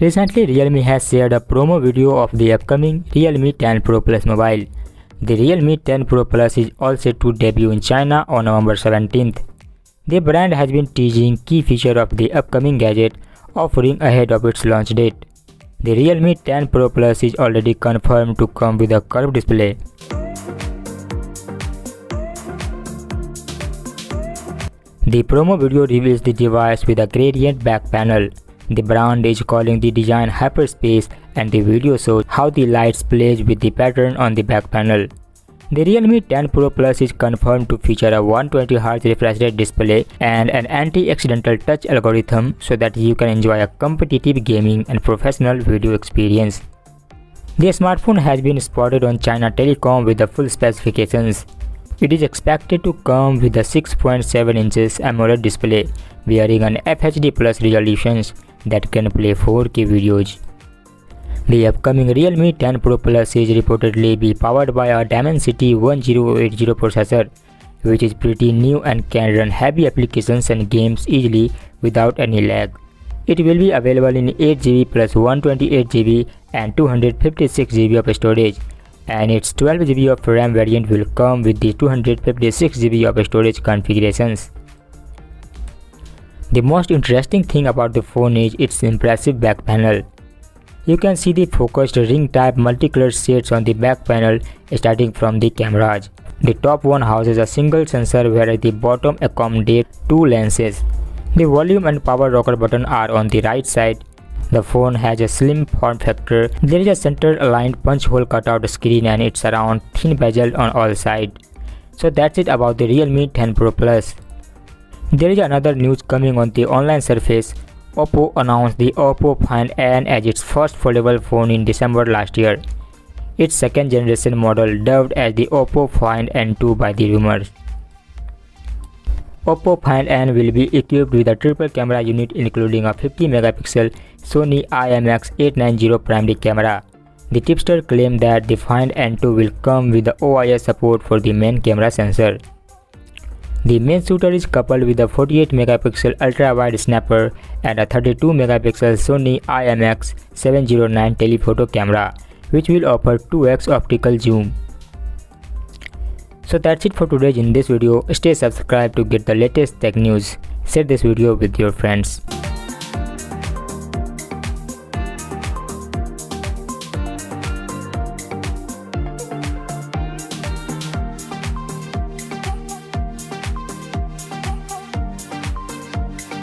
Recently, Realme has shared a promo video of the upcoming Realme 10 Pro Plus mobile. The Realme 10 Pro Plus is all set to debut in China on November 17th. The brand has been teasing key features of the upcoming gadget, offering ahead of its launch date. The Realme 10 Pro Plus is already confirmed to come with a curved display. The promo video reveals the device with a gradient back panel. The brand is calling the design hyperspace, and the video shows how the lights plays with the pattern on the back panel. The Realme 10 Pro Plus is confirmed to feature a 120Hz refresh rate display and an anti-accidental touch algorithm so that you can enjoy a competitive gaming and professional video experience. The smartphone has been spotted on China Telecom with the full specifications. It is expected to come with a 6.7 inches AMOLED display, wearing an FHD Plus resolutions that can play 4K videos. The upcoming Realme 10 Pro Plus is reportedly be powered by a Dimensity 1080 processor, which is pretty new and can run heavy applications and games easily without any lag. It will be available in 8GB plus 128GB and 256GB of storage, and its 12GB of RAM variant will come with the 256GB of storage configurations. The most interesting thing about the phone is its impressive back panel. You can see the focused ring-type multicolored shades on the back panel starting from the cameras. The top one houses a single sensor whereas the bottom accommodates two lenses. The volume and power rocker button are on the right side. The phone has a slim form factor. There is a center-aligned punch hole cutout screen and it's around thin bezel on all sides. So that's it about the Realme 10 Pro Plus. There is another news coming on the online surface. Oppo announced the Oppo Find N as its first foldable phone in December last year. Its second generation model dubbed as the Oppo Find N2 by the rumors. Oppo Find N will be equipped with a triple camera unit including a 50MP Sony IMX890 primary camera. The tipster claimed that the Find N2 will come with the OIS support for the main camera sensor. The main shooter is coupled with a 48MP ultra-wide snapper and a 32MP Sony IMX709 telephoto camera, which will offer 2x optical zoom. So that's it for today in this video. Stay subscribed to get the latest tech news. Share this video with your friends.